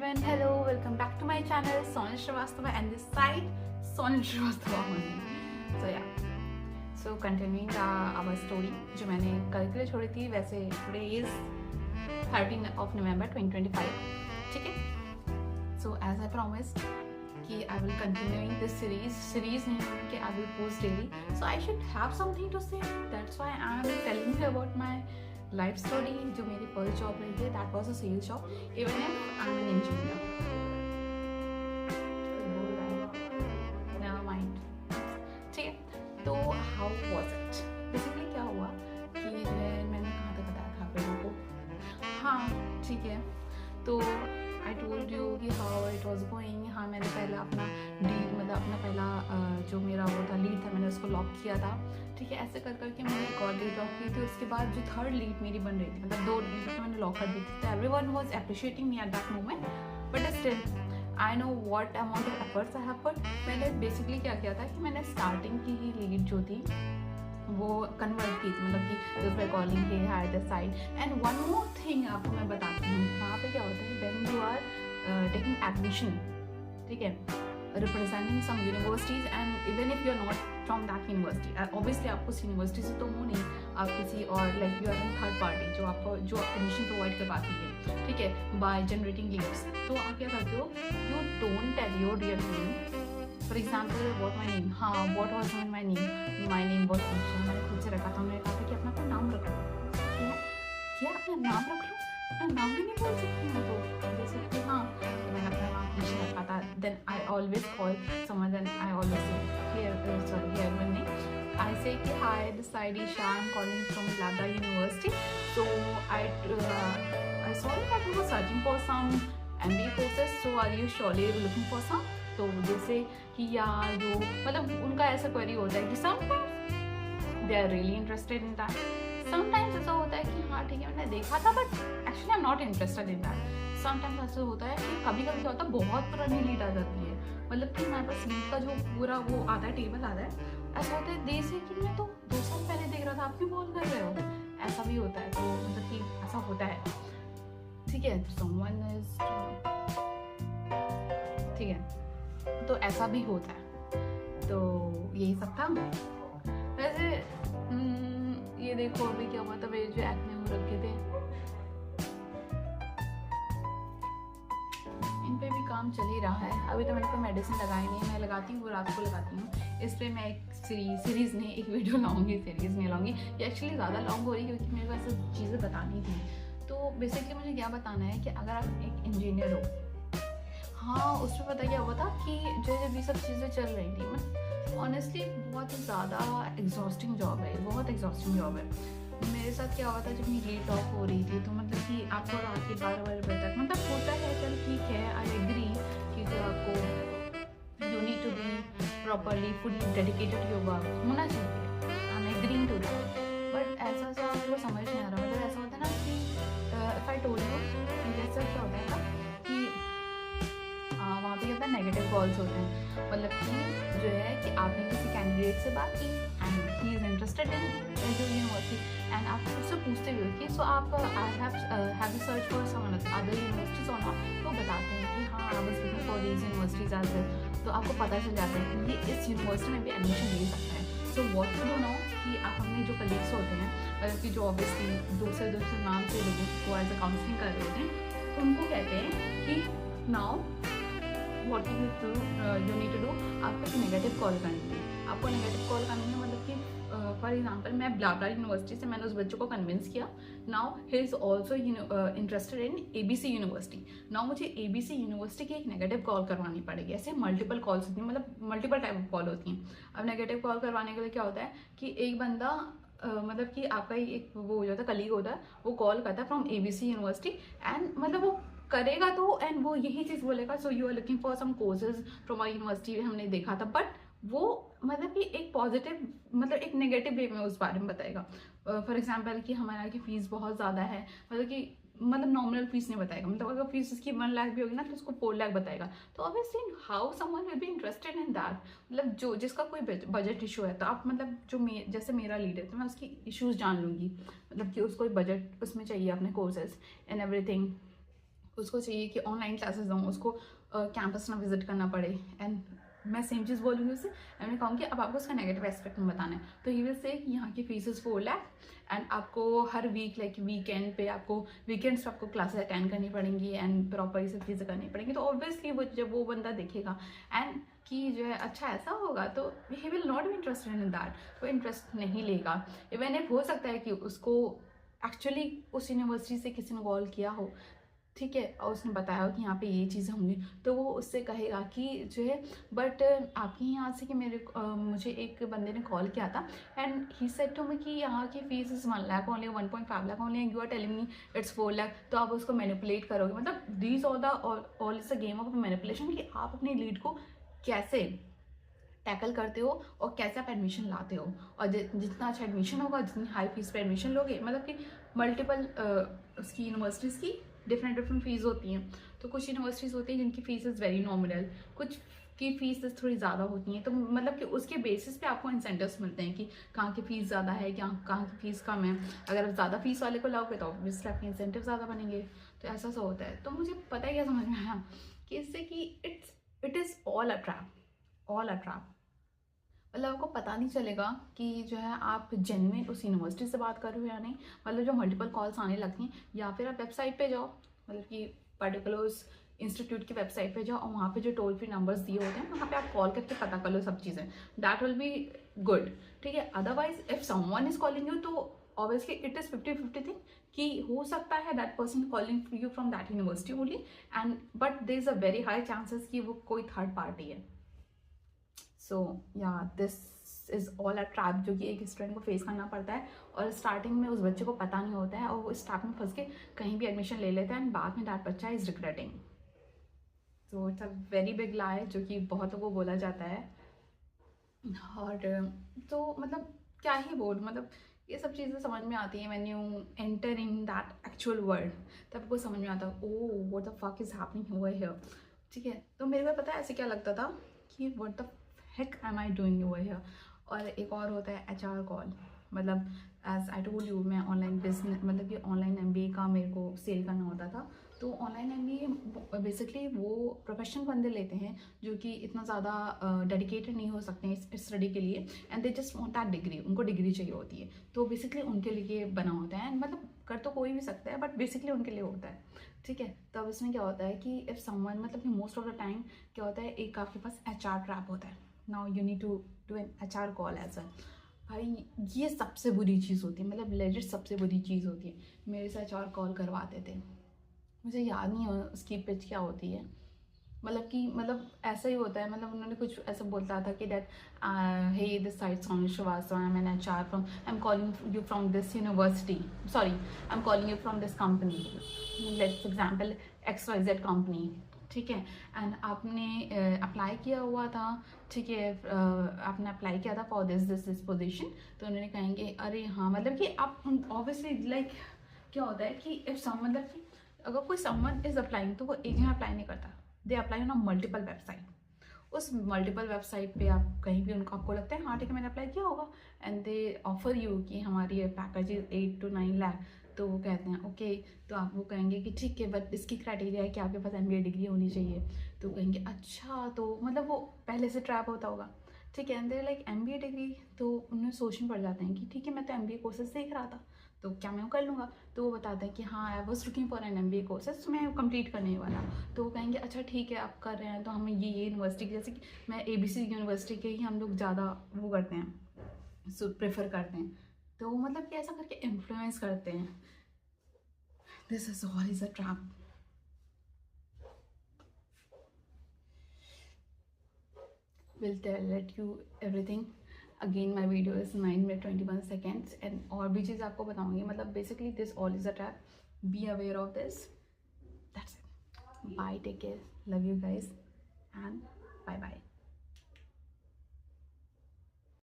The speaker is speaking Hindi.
everyone, hello, welcome back to my channel Sonal Srivastava and this side Sonal Srivastava only. So yeah, so continuing our story जो मैंने कल के लिए छोड़ी थी, वैसे today is 13 of November 2025, ठीक है? So as I promised कि I will continuing this series नहीं कि I will post daily, so I should have something to say. That's why I am telling you about my life story. जो मेरी फर्स्ट जॉब रही थी that was a sales job, even if I am an engineer. Never mind, ठीक है. तो हाउ वाज इट, बेसिकली क्या हुआ कि मैंने कहाँ तक बताया था आप लोगों को. हाँ ठीक है, तो आई टोल्ड यू कि हाउ इट वाज गोइंग. हाँ, मैंने पहला अपना डील मतलब अपना पहला जो मेरा वो था लीड था, मैंने उसको लॉक किया था, ठीक है. ऐसे कर करके मैंने एक और लीड लॉक की थी. उसके बाद जो थर्ड लीड मेरी बन रही थी, मतलब 2 लीड तो मैंने लॉक कर दी थी. तो everyone was appreciating me at that moment, but still I know what amount of efforts I have put. मैंने बेसिकली क्या किया था कि मैंने स्टार्टिंग की ही लीड जो थी वो कन्वर्ट की थी, मतलब कि just by calling hey hi the side. And one more thing आपको मैं बताती हूँ, वहाँ पे क्या होता है when you are taking admission, ठीक है, representing some universities and even if you are not from that university, obviously आपको उस यूनिवर्सिटी से तो हो नहीं, आप किसी और like you are in third party जो आपको जो एडमिशन प्रोवाइड करवाती है, ठीक है, बाय जनरेटिंग लीड्स. तो आप क्या करते हो, you don't tell your real name. For example what my name, हाँ what was my name, my name was Isha. मैंने खुद से रखा था, मैंने कहा था कि अपना अपना नाम रख लो. क्या अपना नाम रख लो, अपना नाम भी नहीं बोल सकती हूँ. तो जैसे कि हाँ, तो मैंने अपना नाम ईशा रखा था. Then I always call someone, then I always hear my name. I say कि hi, this side Isha, I'm calling from Lada University. So I saw that you were searching for some MBA courses. So are you surely looking for some? तो जैसे कि यार जो मतलब उनका ऐसा क्वेरी होता है कि sometimes they are really interested in that. Sometimes ऐसा होता है कि हाँ ठीक है मैंने देखा था but actually I'm not interested in that. Sometimes ऐसा होता है कि कभी कभी क्या होता है बहुत पुरानी लीड आ जाती है, मतलब कि हमारे पास लीड का जो पूरा वो आता है टेबल आता है. ऐसा होता है देश है कि मैं तो 2 साल पहले देख रहा था, आप क्यों कॉल कर रहे हो. ऐसा भी होता है. तो मतलब कि ऐसा होता है, ठीक है. समवन इज, ठीक है, तो ऐसा भी होता है. तो यही सब था. वैसे ये देखो अभी क्या हुआ था, मेरे जो एक्ने हो रखे थे इन पे भी काम चल ही रहा है. अभी तो मैंने कोई मेडिसिन लगाई नहीं है, मैं लगाती हूँ वो रात को लगाती हूँ. इस पर मैं एक सीरीज़ नहीं, एक वीडियो लाऊंगी, सीरीज़ नहीं लाऊंगी. ये एक्चुअली ज़्यादा लॉन्ग हो रही है क्योंकि मेरे को ऐसी चीज़ें बतानी थी. तो बेसिकली मुझे क्या बताना है कि अगर आप एक इंजीनियर हो, हाँ उसमें पता क्या हुआ था कि जो जब ये सब चीज़ें चल रही थी, मतलब ऑनेस्टली बहुत ही ज़्यादा एग्जॉस्टिंग जॉब है, बहुत एग्जॉस्टिंग जॉब है. मेरे साथ क्या हुआ था जब मेरी लीड टॉक हो रही थी, तो मतलब कि आपको रात के 12 बजे तक मतलब होता है, चल ठीक है, आई एग्री कि जो आपको you need to be properly fully dedicated yoga होना चाहिए, I am agreeing to that. But ऐसा मेरे को समझ नहीं आ रहा. मतलब ऐसा होता है ना कि इफ आई टोल्ड यू, जैसे क्या होता है ना कि वहाँ पे क्या होता है नेगेटिव कॉल्स होते हैं. मतलब कि जो है कि आपने किसी कैंडिडेट से बात की and he is interested in जो यूनिवर्सिटी एंड आप उससे पूछते हुए कि सो आप I have search for some other universities और नॉट, तो बताते हैं कि हाँ I was looking for these universities as well. तो आपको पता चल जाता है कि ये इस यूनिवर्सिटी में भी एडमिशन ले सकता है. So what to do now कि आप अपने जो कलीग्स होते हैं, मतलब कि जो ऑब्वियसली दूसरे नाम से लोगों को एज अ काउंसलिंग कर रहे होते हैं, तो उनको कहते हैं कि now what you need to do, आपको एक नेगेटिव कॉल करनी है. आपको नेगेटिव कॉल करनी है, मतलब कि फॉर एग्जाम्पल मैं ब्लाबला यूनिवर्सिटी से मैंने उस बच्चों को कन्विंस किया. Now he is also interested in ABC university. Now मुझे ABC यूनिवर्सिटी की एक नेगेटिव कॉल करवानी पड़ेगी. ऐसे मल्टीपल कॉल्स होती हैं, मतलब मल्टीपल टाइप ऑफ कॉल होती हैं. अब नेगेटिव कॉल करवाने के लिए क्या होता है कि एक बंदा मतलब कि आपका एक वो हो जाता है, कलीग होता है, वो कॉल करता है फ्रॉम ABC यूनिवर्सिटी एंड मतलब वो करेगा तो एंड वो यही चीज़ बोलेगा, so you are looking for some courses from our university, हमने देखा था. बट वो मतलब कि एक पॉजिटिव मतलब एक नेगेटिव वे में उस बारे में बताएगा. फॉर एग्जांपल कि हमारे यहाँ की फ़ीस बहुत ज़्यादा है, मतलब कि मतलब नॉमिनल फीस नहीं बताएगा. मतलब अगर फीस उसकी 1 लाख भी होगी ना तो उसको 4 लाख बताएगा. तो obviously how someone will be interested in that. मतलब जो जिसका कोई बजट इशू है, तो आप मतलब जो जैसे मेरा लीड है तो मैं उसकी इश्यूज जान लूँगी, मतलब कि उसको बजट उसमें चाहिए अपने कोर्सेज एंड एवरीथिंग. उसको चाहिए कि ऑनलाइन क्लासेस दूँ, उसको कैंपस ना विजिट करना पड़े। एंड मैं सेम चीज़ बोलूँगी उससे, मैं कहूँगी अब आपको उसका नेगेटिव एस्पेक्ट में बताना है, तो ही विल से कि यहाँ की फीस इज़ 4 लाख एंड आपको हर वीक लाइक वीकेंड पे आपको वीकेंड्स पे आपको क्लासेस अटेंड करनी पड़ेंगी एंड प्रॉपर ये सब चीज़ें करनी पड़ेंगी। तो ऑब्वियसली वो जब वो बंदा देखेगा एंड कि जो है अच्छा ऐसा होगा तो he will not be interested in that, वो इंटरेस्ट नहीं लेगा। इवन इफ हो सकता है कि उसको एक्चुअली उस यूनिवर्सिटी से किसी ने कॉल किया हो, ठीक है, और उसने बताया कि यहाँ पे ये चीज़ें होंगी, तो वो उससे कहेगा कि जो है बट आपके यहाँ से कि मुझे एक बंदे ने कॉल किया था and he said to me कि यहाँ की fees is 1 lakh only, 1.5 lakh only, you are telling me it's 4 lakh. तो आप उसको मैनिपुलेट करोगे, मतलब these all is a game of manipulation, कि आप अपनी लीड को कैसे टैकल करते हो और कैसे आप एडमिशन लाते हो। और जितना अच्छा एडमिशन होगा, जितनी हाई फीस पे एडमिशन लोगे, मतलब कि मल्टीपल उसकी यूनिवर्सिटीज़ की डिफरेंट फीस होती हैं। तो कुछ यूनिवर्सिटीज़ होती हैं जिनकी फ़ीस इज़ वेरी नॉमिनल, कुछ की फ़ीस थोड़ी ज़्यादा होती हैं। तो मतलब कि उसके बेसिस पे आपको इंसेंटिव्स मिलते हैं कि कहाँ की फ़ीस ज़्यादा है, कहाँ की फ़ीस कम है। अगर आप ज़्यादा फीस वाले को लाओगे तो ऑब्वियसली आपके इंसेंटिव ज़्यादा बनेंगे। तो ऐसा सा होता है। तो मुझे पता है क्या समझ में आया कि इससे कि it is all a trap. मतलब आपको पता नहीं चलेगा कि जो है आप जेन्युइन उस यूनिवर्सिटी से बात कर रहे हो या नहीं। मतलब जो मल्टीपल कॉल्स आने लगती हैं, या फिर आप वेबसाइट पे जाओ, मतलब कि पर्टिकुलर उस इंस्टीट्यूट की वेबसाइट पे जाओ और वहाँ पे जो टोल फ्री नंबर्स दिए होते हैं वहाँ पे आप कॉल करके पता कर लो सब चीज़ें, दैट विल बी गुड, ठीक है। Otherwise if someone is calling you तो ऑब्वियसली इट इज़ 50-50 थिंग कि हो सकता है that person calling you from that university only and but there is a very high chances कि वो कोई थर्ड पार्टी है। सो या this is all a trap जो कि एक स्टूडेंट को फेस करना पड़ता है और स्टार्टिंग में उस बच्चे को पता नहीं होता है और वो इस ट्रैप में फंस के कहीं भी एडमिशन ले लेता है एंड बाद में दैट बच्चा इज़ रिग्रेटिंग। तो it's a very big lie जो कि बहुत लोगों को बोला जाता है। और तो मतलब क्या ही बोल, मतलब ये सब चीज़ें समझ में आती हैं when you enter in that actual world, तब आपको समझ में आता है oh what the fuck is happening over here, ठीक है। तो मेरे को पता है ऐसे क्या लगता था कि what the heck am I doing over here. और एक और होता है HR कॉल, मतलब एज आई टोल्ड यू मैं ऑनलाइन बिजनेस मतलब कि ऑनलाइन MBA का मेरे को सेल करना होता था। तो ऑनलाइन MBA बेसिकली वो प्रोफेशनल बंदे लेते हैं जो कि इतना ज़्यादा डेडिकेटेड नहीं हो सकते हैं इस स्टडी के लिए and they just want that degree, उनको डिग्री चाहिए होती है। तो बेसिकली उनके लिए बना होता है, मतलब कर तो कोई भी सकता है बट बेसिकली उनके लिए होता है, ठीक है। तब इसमें क्या होता है कि इफ़ समवन मतलब कि मोस्ट ऑफ द टाइम क्या होता है, एक आपके पास HR ट्रैप होता है। Now you need to do an HR call as well. भाई ये सबसे बुरी चीज़ होती है, मतलब लेजिट सबसे बुरी चीज़ होती है। मेरे से HR कॉल करवाते थे, मुझे याद नहीं है उसकी पिच क्या होती है, मतलब ऐसा ही होता है, मतलब उन्होंने कुछ ऐसा बोलता था कि that hey this side Soni Srivastava, I am an HR from, I am calling you from this university, sorry I am calling you from this company, let's example XYZ company, ठीक है। एंड आपने अप्लाई किया हुआ था, ठीक है, आपने अप्लाई किया था फॉर दिस पोजीशन। तो उन्होंने कहेंगे अरे हाँ, मतलब कि आप ऑब्वियसली लाइक क्या होता है कि इफ सम मतलब कि अगर कोई समवन इज अप्लाइंग तो वो एक जगह अप्लाई नहीं करता, they apply on multiple website. उस मल्टीपल वेबसाइट पे आप कहीं भी उनको आपको लगता है हाँ ठीक है मैंने अप्लाई किया होगा एंड दे ऑफर यू कि हमारी ये पैकेज इज 8 to 9 लाख। तो वो कहते हैं ओके, तो आप वो कहेंगे कि ठीक है बट इसकी क्राइटेरिया है कि आपके पास MBA डिग्री होनी चाहिए। तो कहेंगे अच्छा, तो मतलब वो पहले से ट्रैप होता होगा, ठीक है। एंड लाइक MBA डिग्री, तो उन्हें सोचने पड़ जाते हैं कि ठीक है मैं तो MBA कोर्सेज देख रहा था तो क्या मैं वो कर लूँगा। तो वो बताते हैं कि हाँ I was looking for an MBA courses, तो मैं कंप्लीट करने वाला। तो वो कहेंगे अच्छा ठीक है आप कर रहे हैं तो हमें ये यूनिवर्सिटी जैसे कि मैं ABC यूनिवर्सिटी के ही हम लोग ज़्यादा वो करते हैं, सो प्रेफर करते हैं। तो मतलब कि ऐसा करके इन्फ्लुएंस करते हैं। This is all is a trap. will let you everything. Again my video is 9 minute 21 seconds and और भी चीज़ आपको बताऊंगी, मतलब basically this all is a trap, be aware of this, that's it. Bye, take care, love you guys and bye bye.